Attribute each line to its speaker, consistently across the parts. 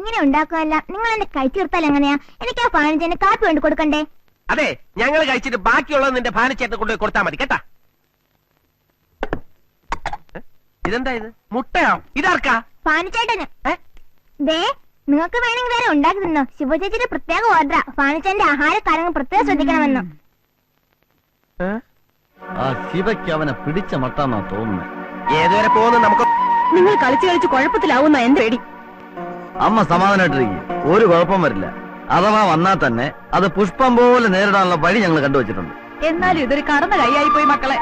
Speaker 1: ഇങ്ങനെ ഉണ്ടാക്കുകയല്ല. നിങ്ങൾ എന്നെ കഴിച്ചു തീർത്താൽ എങ്ങനെയാ? എനിക്ക് ആ ഭാനുചേട്ടന് കാപ്പി കൊണ്ട് കൊടുക്കണ്ടേ?
Speaker 2: അതെ, ഞങ്ങൾ കഴിച്ചിട്ട് ബാക്കിയുള്ളത് നിന്റെ ഭാനുചേട്ടനെ കൊണ്ടുപോയി കൊടുത്താൽ മതി കേട്ടാ. ഇതെന്താ ഇത്? മുട്ടയോ? ഇതാർക്കാ?
Speaker 1: ഭാനുചേട്ടന്. ദേ, നിങ്ങൾക്ക് വേണമെങ്കിൽ വേറെ ഉണ്ടാക്കി തിന്നോ. ശിവചേച്ചിയുടെ പ്രത്യേക ഓർഡറാ. ഭാനുചേട്ടന്റെ ആഹാരക്കാരങ്ങൾ പ്രത്യേകം ശ്രദ്ധിക്കണമെന്നോ.
Speaker 3: ആ ശിവയ്ക്ക് അവനെ പിടിച്ച മട്ടാന്നാ തോന്നുന്നത്.
Speaker 2: ഏതുവരെ പോകുന്നു? നമുക്ക്
Speaker 4: നിങ്ങൾ കളിച്ച് കളിച്ച് കുഴപ്പത്തിലാവുന്ന എന്റെ പേടി.
Speaker 3: അമ്മ സമാധാനമായിട്ടിരിക്കും, ഒരു കുഴപ്പം വരില്ല. അഥവാ വന്നാൽ തന്നെ അത് പുഷ്പം പോലെ നേരിടാനുള്ള വഴി ഞങ്ങൾ കണ്ടുവച്ചിട്ടുണ്ട്.
Speaker 4: എന്നാലും ഇതൊരു കടന്ന കൈയായി പോയി മക്കളെ.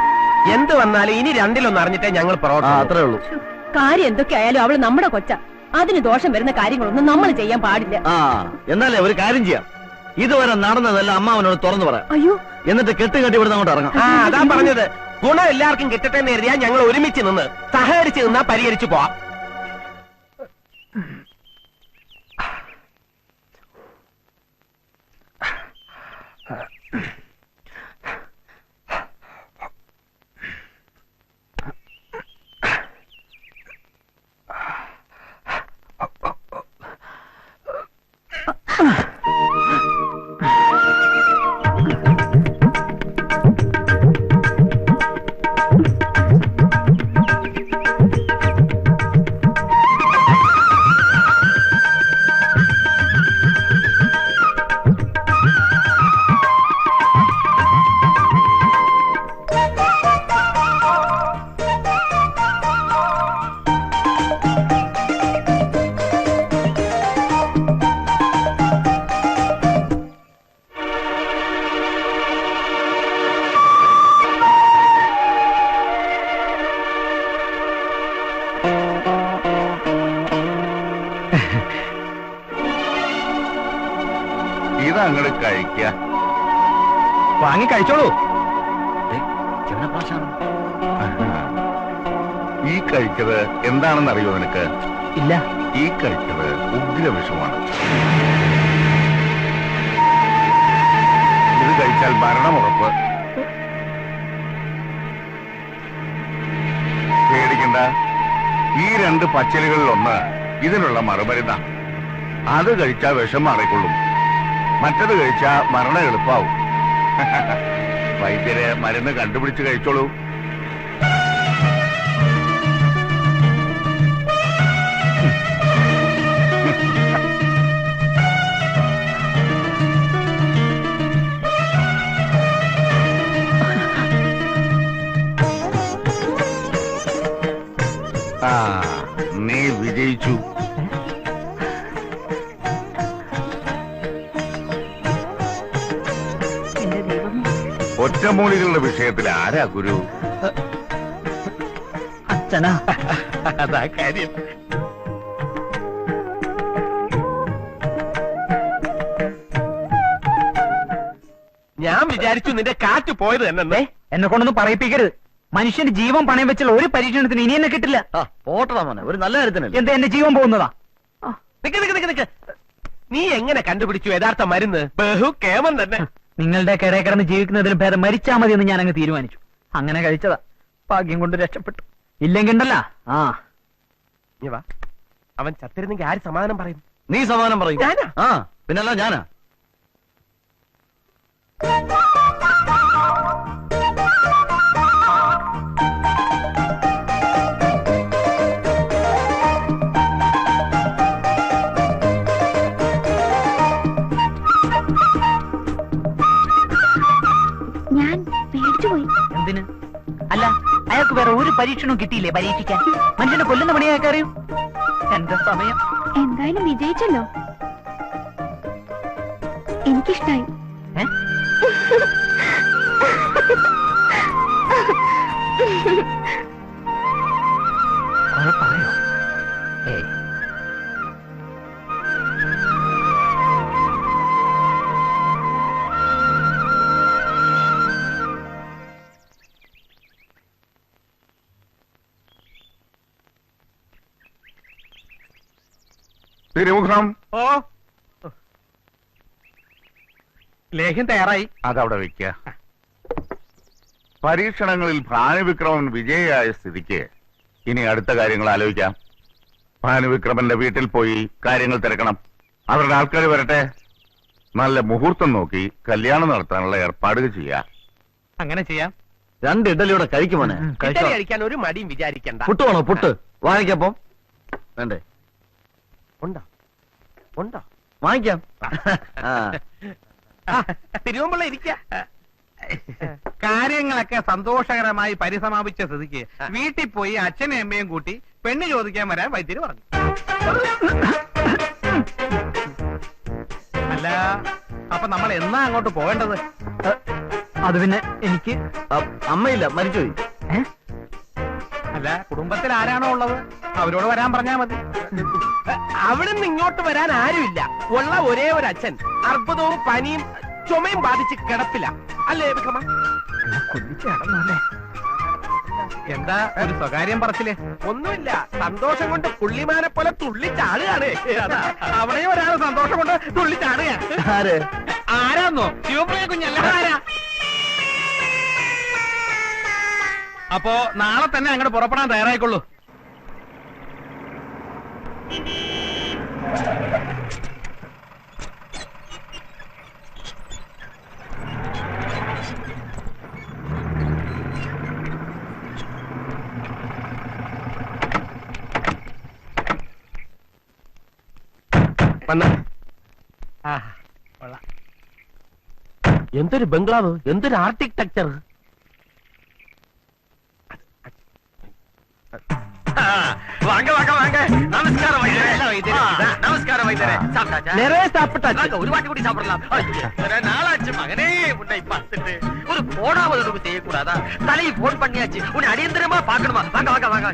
Speaker 2: എന്ത് വന്നാലും ഇനി രണ്ടിലൊന്നും അറിഞ്ഞിട്ടേ ഞങ്ങൾ
Speaker 3: അത്രേ ഉള്ളൂ.
Speaker 4: കാര്യം എന്തൊക്കെ ആയാലും അവള് നമ്മുടെ കൊച്ച. അതിന് ദോഷം വരുന്ന കാര്യങ്ങളൊന്നും നമ്മൾ ചെയ്യാൻ പാടില്ല.
Speaker 3: എന്നാലേ ഒരു കാര്യം ചെയ്യാം, ഇതുവരെ നടന്നതെല്ലാം അമ്മ അവനോട് തുറന്നു പറയാം.
Speaker 4: അയ്യോ,
Speaker 3: എന്നിട്ട് കെട്ടുകെട്ടി ഇവിടുന്ന് അങ്ങോട്ട് ഇറങ്ങാം.
Speaker 2: അതാ പറഞ്ഞത്, ഗുണം എല്ലാവർക്കും കിട്ടട്ടെ എന്ന് കരുതിയാൽ ഞങ്ങൾ ഒരുമിച്ച് നിന്ന് സഹകരിച്ച് നിന്നാ പരിഹരിച്ചു പോവാം.
Speaker 5: ഇതങ്ങട് കഴിക്ക,
Speaker 2: വാങ്ങി കഴിച്ചോളൂ.
Speaker 5: ഈ കഴിച്ചത് എന്താണെന്ന് അറിയോ നിനക്ക്?
Speaker 2: ഇല്ല.
Speaker 5: ഈ കഴിച്ചത് ഉഗ്രവിഷമാണ്. ഇത് കഴിച്ചാൽ മരണമുറപ്പ്. പേടിക്കണ്ട, ഈ 2 പച്ചിലുകളിലൊന്ന് ഇതിനുള്ള മറുമരുന്നാ. അത് കഴിച്ചാൽ വിഷം മാറിക്കൊള്ളും, മറ്റത് കഴിച്ചാ മരണം എളുപ്പാവും. വൈദ്യര് മരുന്ന് കണ്ടുപിടിച്ച് കഴിച്ചോളൂ. നീ വിജയിച്ചു. ഒറ്റമൂലികളുടെ വിഷയത്തിൽ ആരാ ഗുരു?
Speaker 2: അച്ഛനാ. അതാ കാര്യം. ഞാൻ വിചാരിച്ചു നിന്റെ കാറ്റ് പോയത് തന്നെ.
Speaker 6: എന്നെ കൊണ്ടൊന്നും പറയിപ്പിക്കരുത്. മനുഷ്യന്റെ ജീവൻ പണയം വെച്ചുള്ള ഒരു പരീക്ഷണത്തിന് ഇനി എന്നെ കിട്ടില്ല.
Speaker 3: പോട്ടടാ മോനെ, ഒരു നല്ല കാര്യത്തിനല്ലേ.
Speaker 6: എന്താ എന്റെ ജീവൻ പോകുന്നതാ?
Speaker 2: നീ എങ്ങനെ കണ്ടുപിടിച്ചു യഥാർത്ഥ മരുന്ന്? ബഹു കേമൻ തന്നെ.
Speaker 6: നിങ്ങളുടെ കിടയെ കിടന്ന് ജീവിക്കുന്നതിലും ഭേദം മരിച്ചാൽ മതി എന്ന് ഞാൻ അങ്ങ് തീരുമാനിച്ചു. അങ്ങനെ കഴിച്ചതാ. ഭാഗ്യം കൊണ്ട് രക്ഷപ്പെട്ടു. ഇല്ലെങ്കിൽ ഉണ്ടല്ല.
Speaker 2: അവൻ ചത്തിരുന്നെങ്കിൽ ആര് സമാധാനം പറയും?
Speaker 3: നീ സമാധാനം പറയും.
Speaker 2: ഞാനാ?
Speaker 3: പിന്നല്ല ഞാനാ.
Speaker 1: ഞാൻ പേടിച്ചുപോയി.
Speaker 6: എന്തിന്? അല്ല, അയാൾക്ക് വേറെ ഒരു പരീക്ഷണവും കിട്ടിയില്ലേ പരീക്ഷിക്കാൻ? മനുഷ്യനെ കൊല്ലുന്ന പണിയാക്കി അറിയൂ. എന്റെ സമയം
Speaker 1: എന്തായാലും വിജയിച്ചല്ലോ. എനിക്കിഷ്ടായി.
Speaker 6: പറയോ?
Speaker 5: തിരുമുഖം.
Speaker 2: ലേഖ്യം തയ്യാറായി.
Speaker 5: അതവിടെ വെക്ക. പരീക്ഷണങ്ങളിൽ ഭാനുവിക്രമൻ വിജയിയായ സ്ഥിതിക്ക് ഇനി അടുത്ത കാര്യങ്ങൾ ആലോചിക്കാം. ഭാനുവിക്രമന്റെ വീട്ടിൽ പോയി കാര്യങ്ങൾ തിരക്കണം. അവരുടെ ആൾക്കാർ വരട്ടെ. നല്ല മുഹൂർത്തം നോക്കി കല്യാണം നടത്താനുള്ള ഏർപ്പാടുകൾ ചെയ്യാം.
Speaker 6: അങ്ങനെ ചെയ്യാം.
Speaker 3: 2 ഇഡലിയുടെ കഴിക്കുമോനെ.
Speaker 2: ഇഡലി കഴിക്കാൻ ഒരു മടിയും വിചാരിക്കണ്ട.
Speaker 3: പുട്ട് വേണോ? പുട്ട് വാങ്ങിക്കപ്പം വേണ്ടേ?
Speaker 2: ഉണ്ടോ? ഉണ്ടോ?
Speaker 3: വാങ്ങിക്കാം.
Speaker 2: തിരുവമ്പിള്ള ഇരിക്ക.
Speaker 7: കാര്യങ്ങളൊക്കെ സന്തോഷകരമായി പരിസമാപിച്ച സ്ഥിതിക്ക് വീട്ടിൽ പോയി അച്ഛനും അമ്മയും കൂട്ടി പെണ്ണ് ചോദിക്കാൻ വരാൻ വൈദ്യര് പറഞ്ഞു. അല്ല, അപ്പൊ നമ്മൾ എന്നാ അങ്ങോട്ട് പോകേണ്ടത്?
Speaker 6: അത് പിന്നെ എനിക്ക്
Speaker 3: അമ്മയില്ല, മരിച്ചുപോയി.
Speaker 7: അല്ല, കുടുംബത്തിൽ ആരാണോ ഉള്ളത് അവരോട് വരാൻ പറഞ്ഞാ മതി.
Speaker 2: അവിടെ നിന്ന് ഇങ്ങോട്ട് വരാൻ ആരുമില്ല. ഉള്ള ഒരേ ഒരു അച്ഛൻ അർബുദവും പനിയും ചുമയും ബാധിച്ച് കിടപ്പില്ല. അല്ലേ വിക്രമ?
Speaker 7: എന്താ ഒരു സ്വകാര്യം പറച്ചില്?
Speaker 2: ഒന്നുമില്ല, സന്തോഷം കൊണ്ട് പുള്ളിമാനെ പോലെ തുള്ളിച്ചാടുകയാണ്.
Speaker 7: അവിടെ ഒരാൾ സന്തോഷം കൊണ്ട് തുള്ളിച്ചാടുക.
Speaker 3: ആര്?
Speaker 7: ആരാന്നോ? ശിവപ്രിയ കുഞ്ഞല്ല, ആരാ? അപ്പോ നാളെ തന്നെ അങ്ങോട്ട് പുറപ്പെടാൻ തയ്യാറായിക്കൊള്ളൂ.
Speaker 2: എന്തൊരു ബംഗ്ലാവ്, എന്തൊരു ആർക്കിടെക്ചർ.
Speaker 3: Vanga Vanga Vanga. നമസ്കാരം നമസ്കാരം
Speaker 2: നിറയെ സാപ്പിട്ട
Speaker 3: ഒരു വാട്ടി കൂടി സാപ്പിടலாம். நாளாச்சு மகனே, உன்னை பார்த்துட்டு ஒரு போனாவது ஒன்று செய்யக்கூடாதா? தலையை போன் பண்ணியாச்சு, உன்னை அடியந்திரமா பார்க்கணுமா? வாங்க வாங்க வாங்க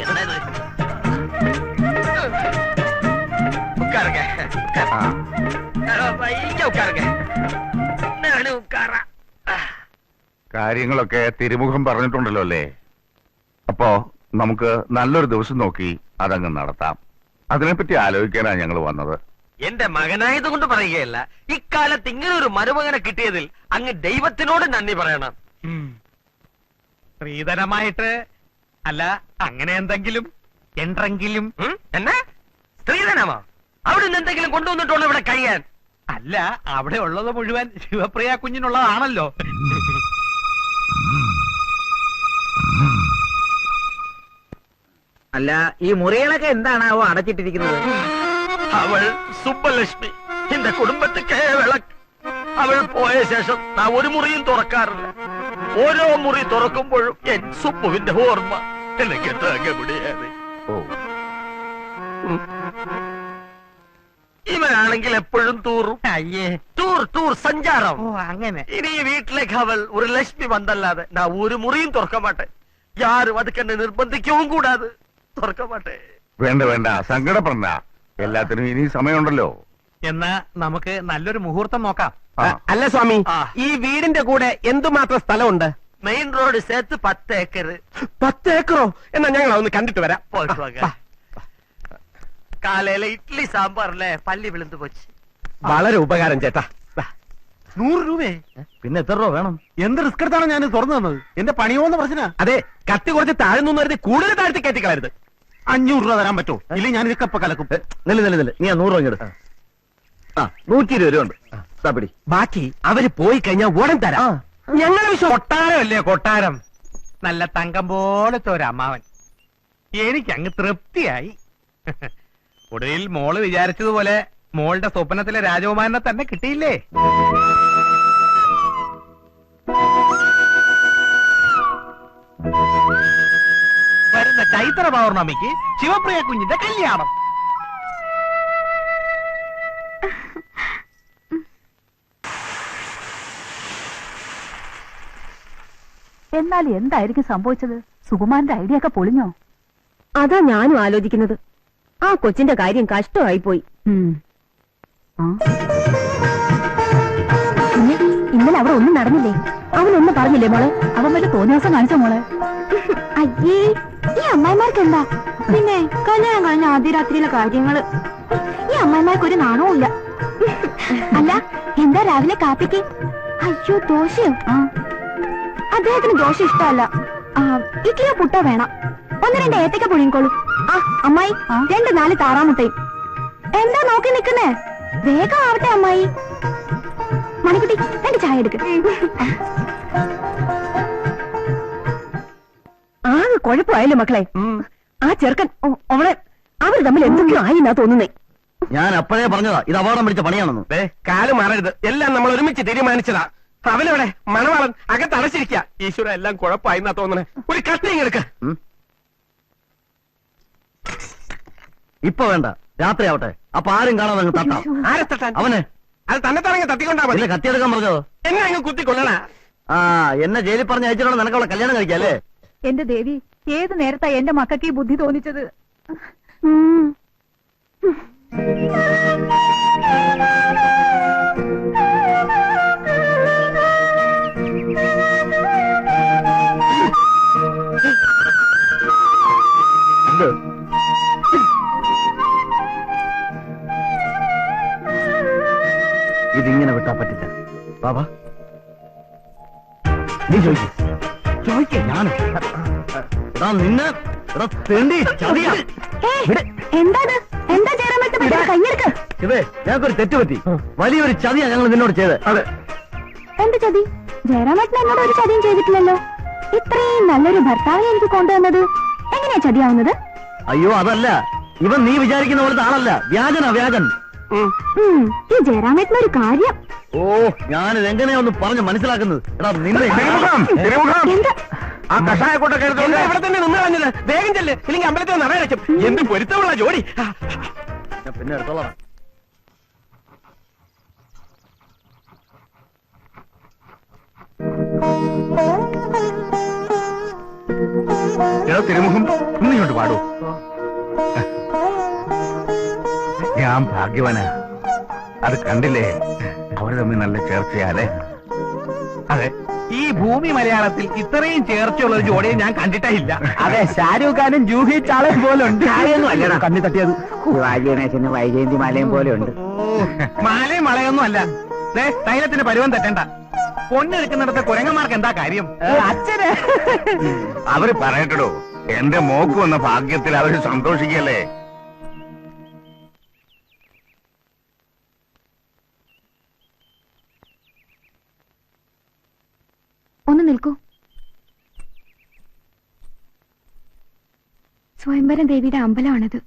Speaker 3: என்னது? உட்காருங்க, இங்க உட்காருங்க. நானும் உட்கார.
Speaker 5: കാര്യങ്ങളൊക്കെ തിരുമുഖം പറഞ്ഞിട്ടുണ്ടല്ലോ അല്ലേ? അപ്പോ നമുക്ക് നല്ലൊരു ദിവസം നോക്കി അതങ്ങ് നടത്താം. അതിനെപ്പറ്റി ആലോചിക്കാനാണ് ഞങ്ങൾ വന്നത്.
Speaker 3: എന്റെ മകനായതുകൊണ്ട് പറയുകയല്ല, ഇക്കാലത്ത് ഇങ്ങനെ ഒരു മരുമകനെ കിട്ടിയതിൽ അങ്ങ് ദൈവത്തിനോട് നന്ദി പറയണം.
Speaker 7: സ്ത്രീധനമായിട്ട് അല്ല, അങ്ങനെ എന്തെങ്കിലും എന്തെങ്കിലും.
Speaker 3: എന്നാ സ്ത്രീധനമാ? അവിടെ നിന്ന് എന്തെങ്കിലും കൊണ്ടുവന്നിട്ടുള്ളൂ ഇവിടെ കഴിയാൻ?
Speaker 7: അല്ല, അവിടെ ഉള്ളത് മുഴുവൻ ശിവപ്രിയ കുഞ്ഞിനുള്ളതാണല്ലോ.
Speaker 6: അല്ല, ഈ മുറികളൊക്കെ എന്താണാവോ അടച്ചിട്ടിരിക്കുന്നത്?
Speaker 3: അവൾ സുബ്ബലക്ഷ്മി, എന്റെ കുടുംബത്തിക്ക് വിളക്ക്. അവൾ പോയ ശേഷം നാ ഒരു മുറിയും തുറക്കാറില്ല. ഓരോ മുറി തുറക്കുമ്പോഴും എൻ സുബ്ബുവിന്റെ ഓർമ്മ എനിക്ക് താങ്ങ മുടിയാതെ. ഇവനാണെങ്കിൽ എപ്പോഴും തൂറും.
Speaker 7: അയ്യേ,
Speaker 3: ടൂർ ടൂർ സഞ്ചാരം.
Speaker 7: ഓ അങ്ങനെ.
Speaker 3: ഇനി ഈ വീട്ടിലേക്ക് അവൾ ഒരു ലക്ഷ്മി വന്നല്ലാതെ നാ ഒരു മുറിയും തുറക്ക മാട്ടെ. യാരും അത് കണ്ട് നിർബന്ധിക്കവും കൂടാതെ തുറക്ക മാട്ടെ.
Speaker 5: വേണ്ട വേണ്ട, സങ്കടപ്പെടണ്ട. എല്ലാത്തിനും ഇനി സമയമുണ്ടല്ലോ.
Speaker 7: എന്നാ നമുക്ക് നല്ലൊരു മുഹൂർത്തം നോക്കാം.
Speaker 2: അല്ല സ്വാമി,
Speaker 3: ആ.
Speaker 2: ഈ വീടിന്റെ കൂടെ എന്തുമാത്രം സ്ഥലമുണ്ട്?
Speaker 3: മെയിൻ റോഡ് ചേർത്ത് 10 ഏക്കർ.
Speaker 2: 10 ഏക്കറോ? എന്നാ ഞങ്ങൾ അതൊന്ന് കണ്ടിട്ട് വരാം.
Speaker 3: പോയിട്ട് വാ. കാലയിലെ ഇഡ്ലി സാമ്പാറിലെ പല്ലി വിളുந்து പോച്ച്.
Speaker 2: വളരെ ഉപകാരം ചേട്ടാ.
Speaker 7: 100 രൂപയെ?
Speaker 3: പിന്നെ എത്ര രൂപ വേണം?
Speaker 7: എന്ത് റിസ്ക് എടുത്താണ് ഞാൻ തുറന്നു തന്നത്? എന്റെ പണിയോന്ന് പ്രശ്ന.
Speaker 2: അതെ, കത്തി കുറച്ച് താഴ്ന്നു കരുതി കൂടുതൽ താഴ്ത്തി കയറ്റിക്കളരുത്.
Speaker 7: 500 രൂപ തരാൻ പറ്റുമോ? ഇല്ല, ഞാൻ ഇതൊക്കെ ഇപ്പൊ കലക്കും.
Speaker 3: നില്ല നീ 100 രൂപ ഇങ്ങോട്ട്. 120 രൂപ ഉണ്ട്. പിടി.
Speaker 2: ബാക്കി അവര് പോയി കഴിഞ്ഞാൽ ഉടൻ തരാം. ഞങ്ങളെ വിശ്വാസം.
Speaker 7: കൊട്ടാരമല്ലേ കൊട്ടാരം. നല്ല തങ്കം പോലത്തെ ഒരു അമ്മാവൻ. എനിക്കങ്ങ് തൃപ്തിയായി. ഒടുവിൽ മോള് വിചാരിച്ചതുപോലെ മോളുടെ സ്വപ്നത്തിലെ രാജകുമാരനെ തന്നെ കിട്ടിയില്ലേ? വരുന്ന ചൈത്ര പൗർണമിക്ക് ശിവപ്രിയ കുഞ്ഞിന്റെ കല്യാണം.
Speaker 8: എന്നാൽ എന്തായിരിക്കും സംഭവിച്ചത്? സുകുമാരന്റെ ഐഡിയ ഒക്കെ പൊളിഞ്ഞോ?
Speaker 4: അതാ ഞാനും ആലോചിക്കുന്നത്. ആ കൊച്ചിന്റെ കാര്യം കഷ്ടമായി പോയി.
Speaker 8: ഇന്നലെ അവിടെ ഒന്നും നടന്നില്ലേ? അവനൊന്നും പറഞ്ഞില്ലേ മോളെ? അവൻ വല്ല തോന്നിയാസം കാണിച്ചോ മോളെ?
Speaker 1: അയ്യേ, ഈ അമ്മായിമാർക്ക് എന്താ? പിന്നെ കല്യാണം കഴിഞ്ഞ ആദ്യ രാത്രിയിലെ കാര്യങ്ങള്. ഈ അമ്മായിമാർക്ക് ഒരു നാണവും ഇല്ല. അല്ല, എന്താ രാവിലെ കാപ്പിക്ക്? അയ്യോ, ദോശയോ? അദ്ദേഹത്തിന് ദോശ ഇഷ്ടമല്ല. ഇഡ്ലിയോ പുട്ടോ വേണം. 1-2 ഏത്തക്ക പുഴുങ്ങിക്കോളൂ. ആ അമ്മായി 2-4 താറാമുട്ടയും. എന്താ നോക്കി നിക്കുന്നേ? വേഗം ആവട്ടെ അമ്മായി. മണിക്കുട്ടി 2 ചായ എടുക്ക.
Speaker 4: ആകെ കുഴപ്പമായില്ലേ മക്കളെ? ആ ചെറുക്കൻ അവളെ അവർ തമ്മിൽ എന്തൊക്കെയോ ആയി എന്നാ തോന്നുന്നേ.
Speaker 3: ഞാൻ അപ്പോഴേ പറഞ്ഞതാ ഇത് അപകടം പിടിച്ച പണിയാണെന്ന്.
Speaker 2: കാല് മാറരുത്, എല്ലാം നമ്മൾ ഒരുമിച്ച് തീരുമാനിച്ചതാ. അവനവിടെ മണവാളൻ അകത്തടച്ചിരിക്കുക. ഈശ്വര, എല്ലാം കുഴപ്പമായി എന്നാ തോന്നണേ. ഒരു കട്ടിങ് എടുക്ക.
Speaker 3: ഇപ്പൊ വേണ്ട, രാത്രിയാവട്ടെ. അപ്പൊ ആരും കാണാതെ അങ്ങ് തട്ടാം.
Speaker 2: ആരെ തട്ടാൻ?
Speaker 3: അവനെ
Speaker 2: അത് തന്നെ തറങ്ങി തട്ടിക്കൊണ്ടാ മതി.
Speaker 3: കത്തിയെടുക്കാൻ പറഞ്ഞതോ?
Speaker 2: എന്നെ അങ്ങ് കുത്തിക്കൊള്ളണ.
Speaker 3: ആ, എന്നെ ജയിലിൽ പറഞ്ഞ് അയച്ചിട്ടാണ് നിനക്കവളെ കല്യാണം കഴിക്കാല്ലേ?
Speaker 8: എന്റെ ദേവി, ഏത് നേരത്താ എന്റെ മക്കൾക്ക് ഈ ബുദ്ധി തോന്നിച്ചത്?
Speaker 3: ഇതിങ്ങനെ വിട്ടാ പറ്റില്ല. ബാബാ, നീ ചോദിക്കേ. ഞാനോ? നിന്നെ തേണ്ടി ചതിയാ.
Speaker 1: എന്താ ജയറാമേട്ട കയ്യെടുക്ക.
Speaker 3: ഇതേ, ഞങ്ങൾക്കൊരു തെറ്റുപറ്റി. വലിയൊരു ചതിയാ ഞങ്ങൾ നിന്നോട് ചെയ്ത്. അതെ.
Speaker 1: എന്ത് ചതി? ജയറാമേട്ടൻ എന്നോട് ഒരു ചതിയും ചെയ്തിട്ടില്ലല്ലോ. ഇത്രയും നല്ലൊരു ഭർത്താവിനെ എനിക്ക് കൊണ്ടുവന്നത് എങ്ങനെയാ ചതിയാവുന്നത്?
Speaker 3: അയ്യോ, അതല്ല. ഇവൻ നീ വിചാരിക്കുന്ന പോലത്തെ ആളല്ല. വ്യാജൻ.
Speaker 1: ഈ ജയറാമേട്ടനൊരു കാര്യം.
Speaker 3: ഓ, ഞാനിത് എങ്ങനെയാ ഒന്ന് പറഞ്ഞ് മനസ്സിലാക്കുന്നത്? എടാ നിന്നെ
Speaker 1: എന്താ
Speaker 2: ആ കഷായ കൂട്ടൊക്കെ ഇവിടെ തന്നെ നിന്ന് കളഞ്ഞത്. വേഗം ചെല്ല്, ഇല്ലെങ്കിൽ അമ്പലത്തിൽ നിറയച്ചും. എന്ത് പൊരുത്തമുള്ള ജോഡി.
Speaker 3: ഞാൻ പിന്നെ എടുത്തോളാം.
Speaker 5: തിരുമുഖം ഇങ്ങോട്ട് പാടൂ. ഞാൻ ഭാഗ്യവാനാ. അത് കണ്ടില്ലേ, അവര് തമ്മിൽ നല്ല ചേർച്ചയാലേ.
Speaker 7: അതെ, ഈ ഭൂമി മലയാളത്തിൽ ഇത്രയും ചേർച്ചയുള്ള ഒരു ജോഡിയെ ഞാൻ കണ്ടിട്ടേ ഇല്ല.
Speaker 6: അതെ, ഷാരൂഖ് ഖാനും ജൂഹി ചാളയും പോലെ ഉണ്ട്.
Speaker 3: കണ്ണി തട്ടിയത്
Speaker 6: ഗണേശന് വൈജയന്തി മാലയും പോലെ ഉണ്ട്.
Speaker 7: മാലയും വളയൊന്നും അല്ല. തൈലത്തിന്റെ പരുവം തെറ്റണ്ട. പൊന്നെടുക്കുന്നിടത്ത് കുരങ്ങന്മാർക്ക് എന്താ കാര്യം?
Speaker 6: അച്ഛന്
Speaker 5: അവര് പറയട്ടോ, എന്റെ മോക്ക് വന്ന ഭാഗ്യത്തിൽ അവര് സന്തോഷിക്കല്ലേ.
Speaker 1: ഒന്ന് നിൽക്കൂ. സ്വയംവരം ദേവിയുടെ അമ്പലമാണിത്.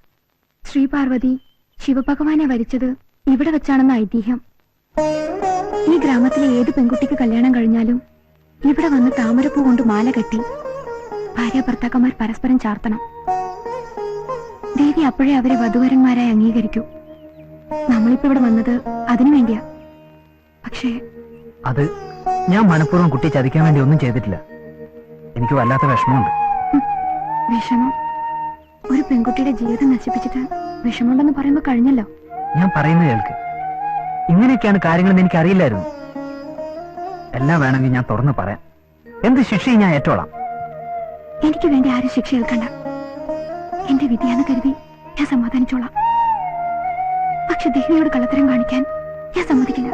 Speaker 1: ശ്രീപാർവതി ശിവഭഗവാനെ വരിച്ചത് ഇവിടെ വെച്ചാണെന്ന് ഐതിഹ്യം. ഈ ഗ്രാമത്തിലെ ഏത് പെൺകുട്ടിക്ക് കല്യാണം കഴിഞ്ഞാലും ഇവിടെ വന്ന് താമരപ്പൂ കൊണ്ട് മാല കെട്ടി ഭാര്യ ഭർത്താക്കന്മാർ പരസ്പരം ചാർത്തണം. ദേവി അപ്പോഴേ അവരെ വധുവരന്മാരായി അംഗീകരിക്കൂ. നമ്മളിപ്പോ ഇവിടെ വന്നത് അതിനു വേണ്ടിയാ. പക്ഷേ
Speaker 6: അത് ഞാൻ മനഃപൂർവ്വം കുട്ടിയെ ചതിക്കാൻ വേണ്ടി ഒന്നും ചെയ്തിട്ടില്ല. എനിക്ക് വല്ലാത്ത വിഷമമുണ്ട്.
Speaker 1: വിഷമം? ഒരു പെൺകുട്ടിയുടെ ജീവിതം നശിപ്പിച്ചിട്ട് വിഷമമുണ്ടെന്ന് പറയുമ്പോ കഴിഞ്ഞല്ലോ.
Speaker 6: ഞാൻ പറയുന്നത് കേൾക്ക്. ഇങ്ങനെയൊക്കെയാണ് കാര്യങ്ങളെന്ന് എനിക്ക് അറിയില്ലായിരുന്നു. എല്ലാം വേണമെങ്കിൽ ഞാൻ തുറന്നു പറയാം. എന്ത് ശിക്ഷയും ഞാൻ ഏറ്റോളാം.
Speaker 1: എനിക്ക് വേണ്ടി ആരും ശിക്ഷ ഏൽക്കണ്ട. എന്റെ വിധിയാന്ന് കരുതി ഞാൻ സമാധാനിച്ചോളാം. പക്ഷെ ദേവിയോട് കള്ളത്തരം കാണിക്കാൻ ഞാൻ സമ്മതിക്കില്ല.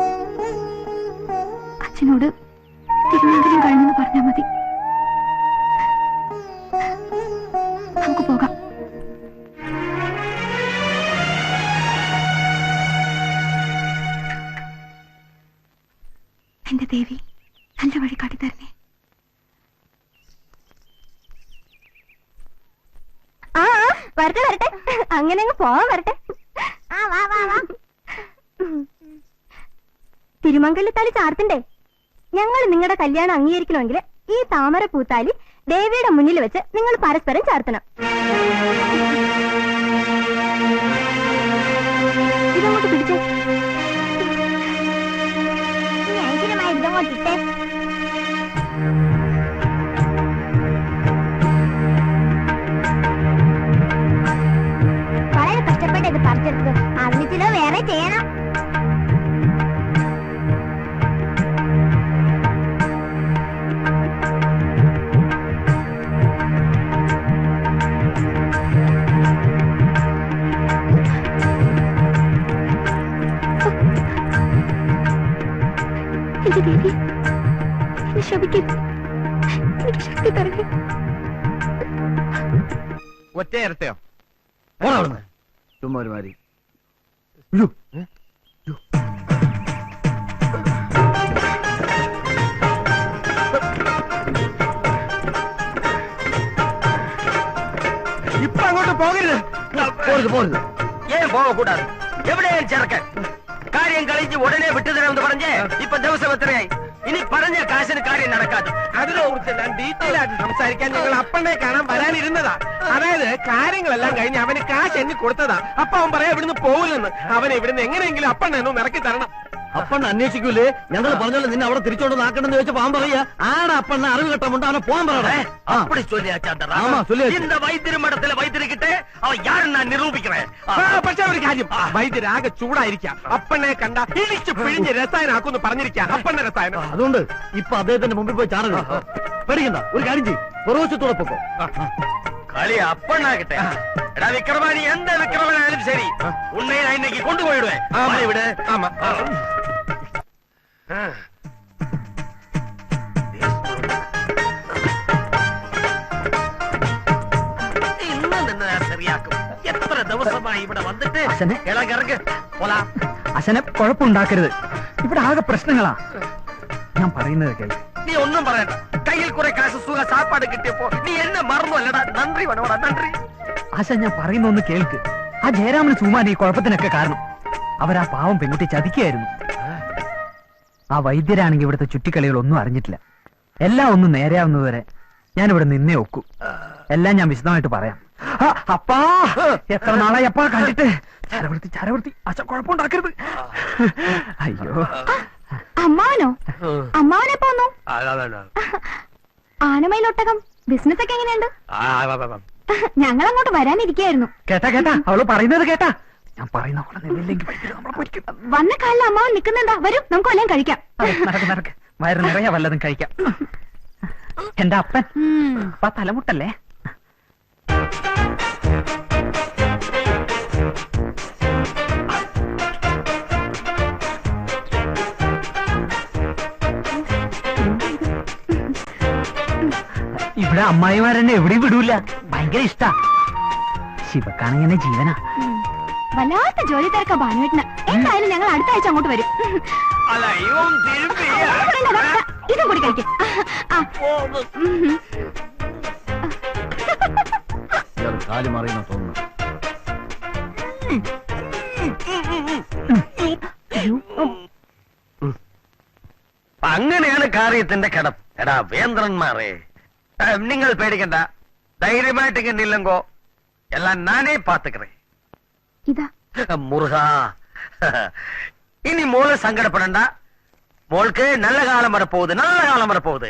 Speaker 1: അച്ഛനോട് തിരുവനന്തപുരം കഴിഞ്ഞെന്ന് പറഞ്ഞാൽ മതി. നമുക്ക് പോകാം. എന്റെ ദേവി നല്ല വഴി കാട്ടിത്തരണേ. ആ വരട്ടെ വരട്ടെ, അങ്ങനെ അങ്ങ് പോവാൻ വരട്ടെ. തിരുമംഗലത്താലി ചാർത്തണ്ടേ? ഞങ്ങൾ നിങ്ങളുടെ കല്യാണം അംഗീകരിക്കണമെങ്കിൽ ഈ താമര പൂത്താലി ദേവിയുടെ മുന്നിൽ വെച്ച് നിങ്ങൾ പരസ്പരം ചാർത്തണം. ഇതങ്ങോട്ട് പിടിച്ചേ. ഇതങ്ങോട്ടിട്ടേ. വളരെ കഷ്ടപ്പെട്ട് ഇത് പറിച്ചെടുത്തത്. അതിന് ചില വേറെ ചെയ്യണം. എന്റെ ദേവി, എന്നെ ശപിക്കരുത്. എനിക്ക് ശക്തി തരണേ.
Speaker 7: ഒറ്റ ഇരട്ടയോ?
Speaker 3: ചുമ്മാ ഒരു മാതിരി
Speaker 2: ഇപ്പൊ അങ്ങോട്ട് പോകരുത്.
Speaker 3: പോരുത് ഏൻ പോകക്കൂടാതെ എവിടെയാ ചെറുക്കൻ കാര്യം കളിച്ച് ഉടനെ വിട്ടുതരാമെന്ന് പറഞ്ഞേ ഇപ്പൊ ദിവസം എത്രയായി ഇനി പറഞ്ഞ കാശിന് കാര്യം നടക്കാതെ
Speaker 2: അതിനെ കുറിച്ചെല്ലാം ഡീറ്റെയിൽ ആയിട്ട് സംസാരിക്കാൻ ഞങ്ങൾ അപ്പണ്ണെ കാണാൻ വരാനിരുന്നതാ. അതായത് കാര്യങ്ങളെല്ലാം കഴിഞ്ഞ് അവന് കാശ് എണ്ണി കൊടുത്തതാ. അപ്പൊ അവൻ പറയാ ഇവിടുന്ന് പോകില്ലെന്ന്. അവനെ ഇവിടുന്ന് എങ്ങനെയെങ്കിലും അപ്പണ്ണ ഒന്ന് ഇറക്കി തരണം.
Speaker 3: അപ്പണ്ണ അന്വേഷിക്കൂലേ ഞങ്ങൾ പറഞ്ഞല്ലോ നിന്നെ അവിടെ തിരിച്ചോണ്ട് നാക്കണമെന്ന് ചോദിച്ചപ്പോ അവൻ പറയാ ആടാ അപ്പണ്ണ അറിവ് കിട്ടുമുണ്ട് അവനെ പോകാൻ പറയണേ இந்த வைத்திரு மடத்துல வைத்திருக்கிட்டு அவன் யாருன்னு நான் நிரூபிக்கிறேன்.
Speaker 2: പക്ഷെ ഒരു കാര്യം, വൈദ്യരാകെ ചൂടായിരിക്കാം. അപ്പണ്ണെ കണ്ട ഇടിച്ച് പിഴിഞ്ഞ് രസായനാക്കുമെന്ന് പറഞ്ഞിരിക്കാം. അപ്പണ്ണ രസായനം.
Speaker 3: അതുകൊണ്ട് ഇപ്പൊ അദ്ദേഹത്തിന്റെ മുമ്പിൽ പോയി ചാടരുത്. പേടിക്കണ്ട, ഒരു കാര്യം ചെയ്യും പുറവശത്തോടെ പൊക്കോ. കളി അപ്പണ്ണാകട്ടെ. എടാ വിക്രമാനി, എന്താ വിക്രമനായാലും ശരി, ഉണ്ണയെ ഞാൻ ഇന്നേക്ക് കൊണ്ടുപോയിടുവേ. ഇവിടെ
Speaker 2: ആമാ.
Speaker 3: ഇന്ന് നിന്ന് ശരിയാക്കും. എത്ര ദിവസമായി ഇവിടെ വന്നിട്ട്
Speaker 6: അച്ഛനെ?
Speaker 3: ഇളകിറങ്ങ് പോലാ.
Speaker 6: അച്ഛനെ കുഴപ്പമുണ്ടാക്കരുത്. ഇവിടെ ആകെ പ്രശ്നങ്ങളാ. ഞാൻ പറയുന്നത് കേൾക്ക്.
Speaker 3: നീ ഒന്നും പറയണ്ട. കയ്യിൽ കുറെ കാശ് സുഖ സാപ്പാട് കിട്ടിയപ്പോ നീ എന്നെ മറന്നു അല്ലടാ. നന്ദി വേണോടാ, നന്ദി.
Speaker 6: ആശ ഞാൻ പറയുന്ന ഒന്ന് കേൾക്ക്. ആ ജയരാമന് ചൂമാൻ ഈ കുഴപ്പത്തിനൊക്കെ കാരണം അവരാ പാവം പെൺകുട്ടി ചതിക്കുകയായിരുന്നു. ആ വൈദ്യരാണെങ്കിൽ ഇവിടുത്തെ ചുറ്റിക്കളികളൊന്നും അറിഞ്ഞിട്ടില്ല. എല്ലാം ഒന്ന് നേരെയാവുന്നതുവരെ ഞാൻ ഇവിടെ നിന്നേ ഒക്കൂ. എല്ലാം ഞാൻ വിശദമായിട്ട് പറയാം. അപ്പാ, എത്ര നാളായി അപ്പാ കണ്ടിട്ട്. ചരവൃത്തി അച്ഛ കുഴപ്പമുണ്ടാക്കരുത്. അയ്യോ,
Speaker 1: അമ്മാവനോ? അമ്മാവനെ പോന്നു. ആനമയിലൊട്ടകം ബിസിനസ് ഒക്കെ എങ്ങനെയുണ്ട്? ഞങ്ങൾ അങ്ങോട്ട് വരാനിരിക്കായിരുന്നു.
Speaker 6: കേട്ടാ അവള് പറയുന്നത് കേട്ടാ. ഞാൻ പറയുന്ന പോലെ നിന്നില്ലെങ്കിൽ നമ്മളെ പൊരിക്കും.
Speaker 1: വന്ന കാലിൽ അമ്മാവൻ നിൽക്കുന്നുണ്ടാ. വരും, നമുക്ക് വല്ലതും കഴിക്കാം.
Speaker 6: നടക്ക്. വയറ് നിറയെ വല്ലതും കഴിക്കാം. എന്റെ അപ്പൻ അപ്പ തലമുട്ടല്ലേ. ഇവിടെ അമ്മായിമാരെന്നെ എവിടെയും വിടൂല. ഭയങ്കര ഇഷ്ടാ. ശിവക്കാണെങ്ങനെ ജീവനാ.
Speaker 1: വല്ലാത്ത ജോലി തിരക്കാ ഭാനുവേട്ടന്. എന്തായാലും ഞങ്ങൾ അടുത്ത ആഴ്ച അങ്ങോട്ട് വരും. ഇതും കൂടി കഴിക്കും.
Speaker 3: കാല് മാറിയെന്നാ തോന്നുന്നു. അങ്ങനെയാണ് കാര്യത്തിന്റെ കിടപ്പ്. എടാ വേന്ദ്രന്മാരെ, നിങ്ങൾ പേടിക്കണ്ട. ധൈര്യമായിട്ട് ഇല്ലെങ്കോ എല്ലാം നാനേ പാത്തുക്കറേ.
Speaker 1: ഇതാ
Speaker 3: മുറുക. ഇനി മോള് സങ്കടപ്പെടണ്ട. മോൾക്ക് നല്ല കാലം വരപ്പോകുത്, നല്ല കാലം വരപ്പോകുത്.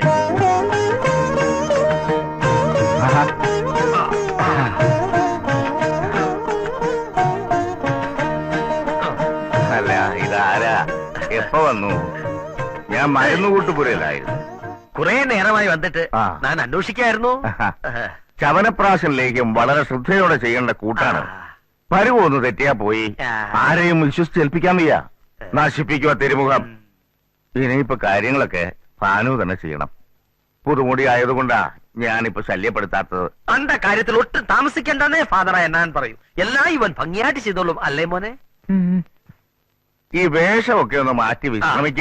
Speaker 5: അല്ല, ഇതാരാ? എപ്പോ വന്നു? ഞാൻ മരുന്ന് കൂട്ടുപുരയിലായിരുന്നു.
Speaker 3: കുറെ നേരമായി വന്നിട്ട് ഞാൻ അന്വേഷിക്കായിരുന്നു.
Speaker 5: ചവനപ്രാശൻ ലേഖ്യം വളരെ ശ്രദ്ധയോടെ ചെയ്യേണ്ട കൂട്ടാണ്. പരുവൊന്ന് തെറ്റിയാ പോയി. ആരെയും വിശ്വസിച്ചേൽപ്പിക്കാൻ വയ്യ. നശിപ്പിക്കുക തിരുമുഖം. ഇനിയിപ്പോ കാര്യങ്ങളൊക്കെ ഭാനു തന്നെ ചെയ്യണം. പുതുമുടി ആയതുകൊണ്ടാ ഞാനിപ്പോ ശല്യപ്പെടുത്താത്തത്.
Speaker 3: അന്റെ കാര്യത്തിൽ ഒട്ടും താമസിക്കണ്ടെന്നേ ഫാദറായ ഞാൻ പറയൂ. എല്ലാം ഇവൻ ഭംഗിയായിട്ട് ചെയ്തോളും അല്ലേ മോനെ?
Speaker 5: ഈ വേഷമൊക്കെ ഒന്ന് മാറ്റി വിശ്രമിക്ക.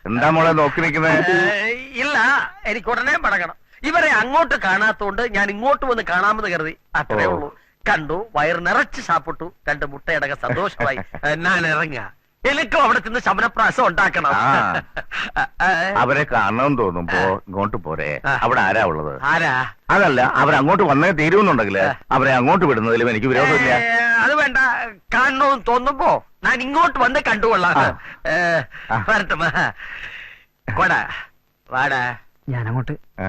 Speaker 5: എന്താ മോളെ നോക്കി നിൽക്കുന്നത്?
Speaker 3: ഇല്ല, എനിക്ക് ഉടനെ പടങ്ങണം. ഇവരെ അങ്ങോട്ട് കാണാത്തോണ്ട് ഞാൻ ഇങ്ങോട്ട് വന്ന് കാണാമെന്ന് കരുതി. അത്രേ ഉള്ളൂ. കണ്ടു, വയറ് നിറച്ച് സാപ്പിട്ടു, 2 മുട്ടയടക്ക സന്തോഷമായി. ഞാൻ ഇറങ്ങുക. എനിക്കും അവിടെ ചെന്ന് ശമനപ്രാസം ഉണ്ടാക്കണം.
Speaker 5: അവരെ കാണണമെന്ന് തോന്നുമ്പോ ഇങ്ങോട്ട് പോരെ. അവിടെ ആരാ ഉള്ളത്?
Speaker 3: ആരാ?
Speaker 5: അതല്ല, അവരങ്ങോട്ട് വന്നേ തീരുമെന്നുണ്ടെങ്കിൽ അവരെ അങ്ങോട്ട് വിടുന്നതിലും എനിക്ക് വിരോധമില്ല.
Speaker 3: അത് വേണ്ട. കാണണമെന്ന് തോന്നുമ്പോ ഞാൻ ഇങ്ങോട്ട് വന്ന് കണ്ടുകൊള്ളാം. വരട്ടെ. കൊടാ വാടാ.
Speaker 6: ഞാനങ്ങോട്ട്.
Speaker 5: ആ